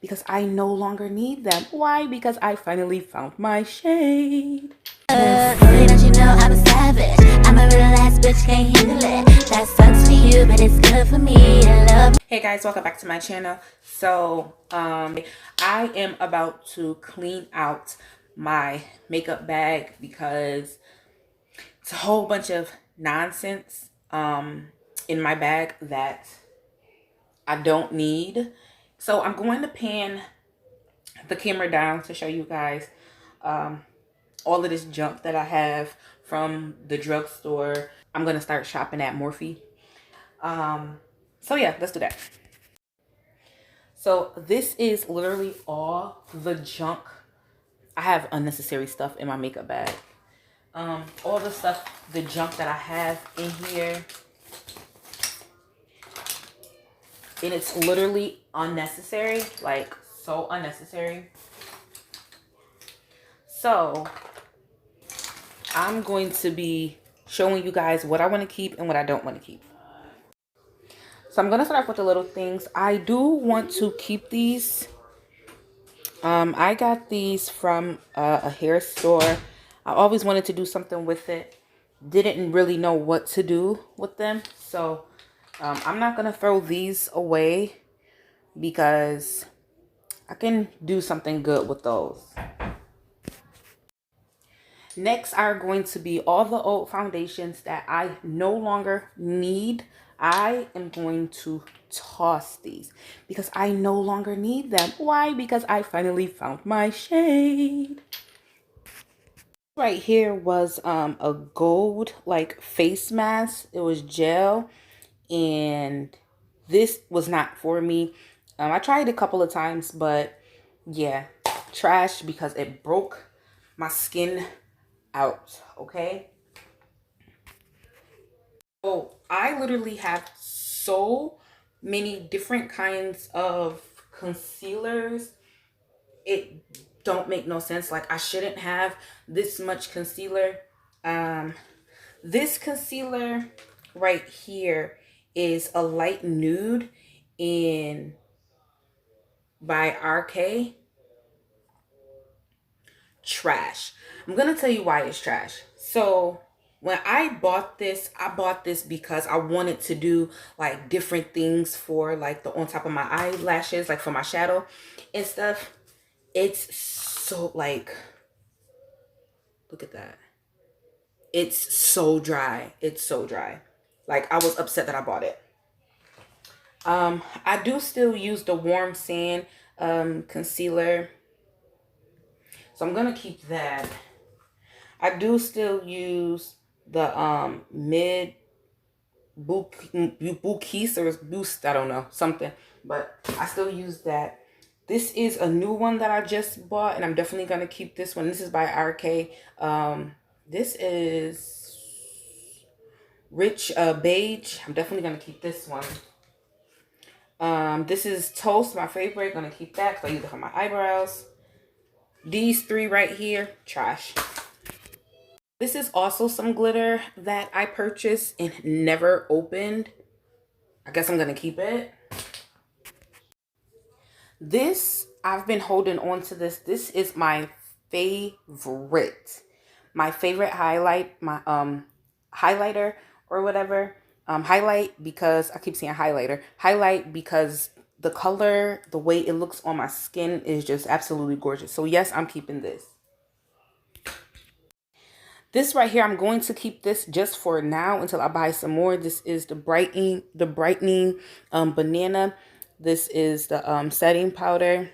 because I no longer need them. Why? Because I finally found my shade. Don't you know I'm a savage? I'm a real ass bitch, can't handle it. That sucks for you, but it's good for me. I love. Hey guys, welcome back to my channel. So I am about to clean out my makeup bag because it's a whole bunch of nonsense in my bag that I don't need. So I'm going to pan the camera down to show you guys all of this junk that I have from the drugstore. I'm going to start shopping at Morphe. So yeah, let's do that. So this is literally all the junk. I have unnecessary stuff in my makeup bag. All the stuff, the junk that I have in here. And it's literally unnecessary, like so unnecessary. So I'm going to be showing you guys what I want to keep and what I don't want to keep. So I'm going to start off with the little things. I do want to keep these. I got these from a hair store. I always wanted to do something with it. Didn't really know what to do with them. So I'm not going to throw these away because I can do something good with those. Next are going to be all the old foundations that I no longer need. I am going to toss these because I no longer need them. Why? Because I finally found my shade. Right here was a gold like face mask. It was gel, and this was not for me. I tried a couple of times, but yeah, trash because it broke my skin out. Okay, so I literally have so many different kinds of concealers. It don't make no sense. Like, I shouldn't have this much concealer. This concealer right here is a light nude in by RK. Trash. I'm gonna tell you why it's trash. So when I bought this because I wanted to do like different things for like the on top of my eyelashes, like for my shadow and stuff. It's so like, look at that. It's so dry. It's so dry. Like, I was upset that I bought it. I do still use the Warm Sand concealer. So I'm going to keep that. I do still use the mid Bouquise or Boost, I don't know, something. But I still use that. This is a new one that I just bought, and I'm definitely going to keep this one. This is by RK. This is Rich Beige. I'm definitely going to keep this one. This is Toast, my favorite. Going to keep that because I use it for my eyebrows. These three right here, trash. This is also some glitter that I purchased and never opened. I guess I'm going to keep it. This, I've been holding on to this. This is my favorite. My favorite highlight, my highlighter or whatever. Highlight because, I keep saying highlighter. Highlight because the color, the way it looks on my skin is just absolutely gorgeous. So yes, I'm keeping this. This right here, I'm going to keep this just for now until I buy some more. This is the brightening banana. This is the setting powder.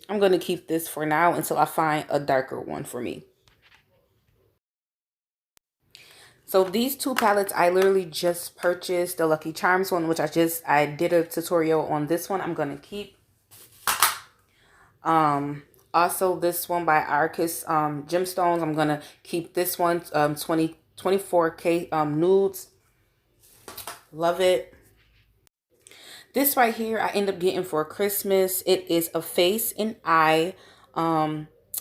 I'm going to keep this for now until I find a darker one for me. So these two palettes, I literally just purchased the Lucky Charms one, which I did a tutorial on this one. I'm going to keep. Also this one by Arcus Gemstones. I'm going to keep this one, 24K nudes. Love it. This right here, I end up getting for Christmas. It is a face and eye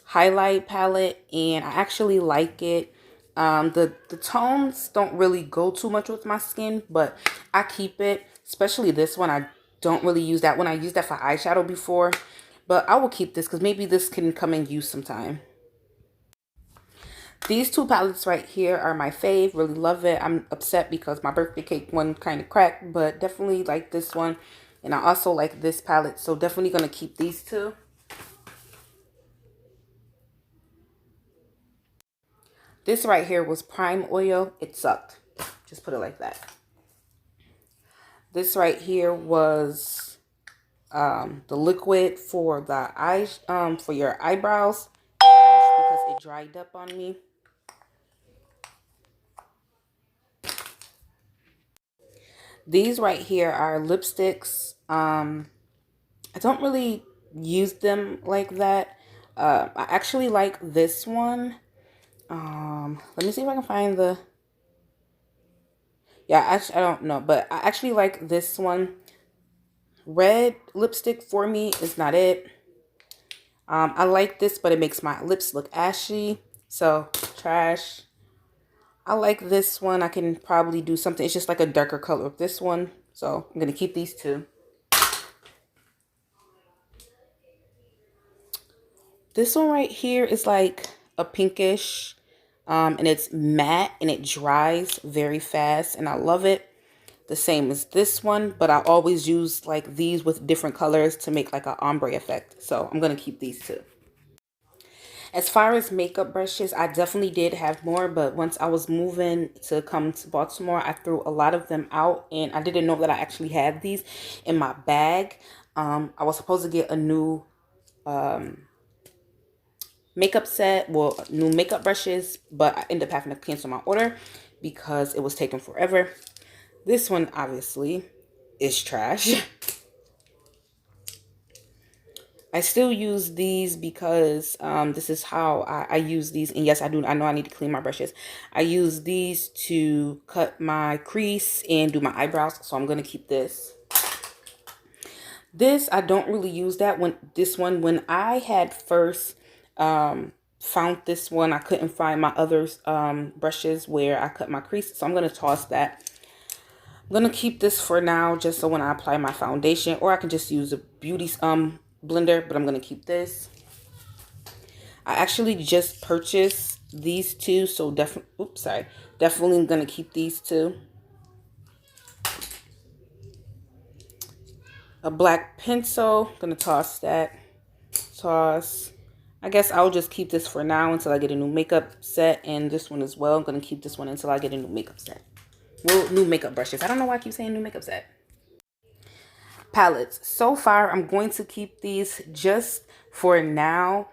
highlight palette, and I actually like it. The tones don't really go too much with my skin, but I keep it. Especially this one. I don't really use that one. I used that for eyeshadow before, But I will keep this because maybe this can come in use sometime. These two palettes right here are my fave. Really love it. I'm upset because my birthday cake one kind of cracked, but definitely like this one. And I also like this palette, so definitely going to keep these two. This right here was Prime Oil. It sucked. Just put it like that. This right here was the liquid for the eyes, for your eyebrows, because it dried up on me. These right here are lipsticks. I don't really use them like that. I actually like this one. Let me see if I can find the... Yeah, actually, I don't know, but I actually like this one. Red lipstick for me is not it. I like this, but it makes my lips look ashy. So, trash. I like this one. I can probably do something. It's just like a darker color of this one. So, I'm going to keep these two. This one right here is like a pinkish. And it's matte and it dries very fast. And I love it. The same as this one. But I always use like these with different colors to make like an ombre effect. So, I'm going to keep these two. As far as makeup brushes, I definitely did have more, but once I was moving to come to Baltimore, I threw a lot of them out, and I didn't know that I actually had these in my bag. I was supposed to get a new makeup set, well, new makeup brushes, but I ended up having to cancel my order because it was taking forever. This one, obviously, is trash. I still use these because this is how I use these. And yes, I do. I know I need to clean my brushes. I use these to cut my crease and do my eyebrows. So I'm going to keep this. This, I don't really use that when when I had first found this one, I couldn't find my other brushes where I cut my crease. So I'm going to toss that. I'm going to keep this for now just so when I apply my foundation, or I can just use a beauty blender, but I'm going to keep this. I actually just purchased these two, so definitely going to keep these two. A black pencil, going to toss that. Toss. I guess I'll just keep this for now until I get a new makeup set, and this one as well. I'm going to keep this one until I get a new makeup set. Well, new makeup brushes. I don't know why I keep saying new makeup set. Palettes. So far, I'm going to keep these just for now.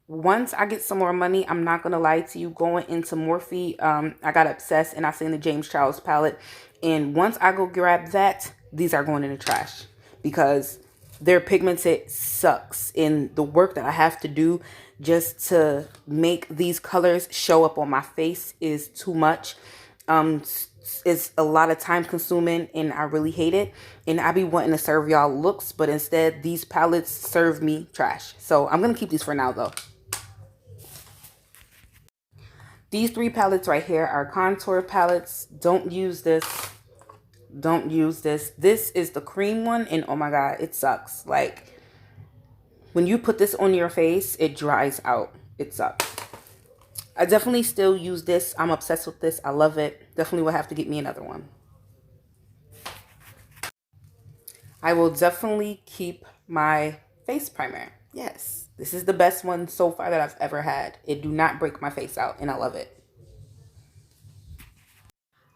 Once I get some more money, I'm not gonna lie to you, going into Morphe, I got obsessed and I seen the James Charles palette. And once I go grab that, these are going in the trash because their pigmented sucks. And the work that I have to do just to make these colors show up on my face is too much. It's a lot of time consuming and I really hate it. And I be wanting to serve y'all looks, but instead these palettes serve me trash. So I'm going to keep these for now though. These three palettes right here are contour palettes. Don't use this. Don't use this. This is the cream one and oh my god, it sucks. Like when you put this on your face, it dries out. It sucks. I definitely still use this. I'm obsessed with this. I love it. Definitely will have to get me another one. I will definitely keep my face primer. Yes, this is the best one so far that I've ever had. It do not break my face out and I love it.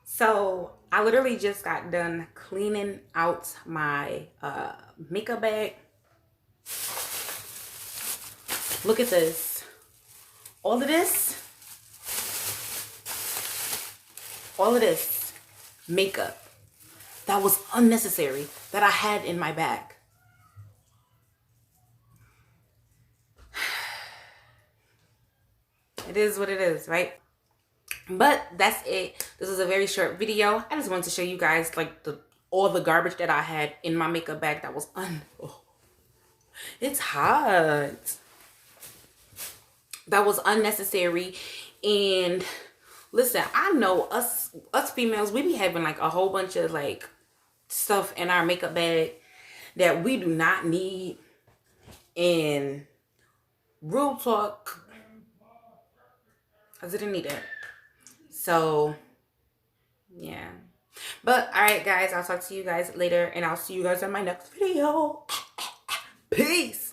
So I literally just got done cleaning out my makeup bag. Look at this. All of this makeup that was unnecessary that I had in my bag. It is what it is, right? But that's it. This is a very short video. I just wanted to show you guys like all the garbage that I had in my makeup bag that was it's hot. That was unnecessary. And listen, I know us females, we be having like a whole bunch of like stuff in our makeup bag that we do not need. And real talk, I didn't need it. So yeah. But all right, guys, I'll talk to you guys later, and I'll see you guys in my next video. Peace.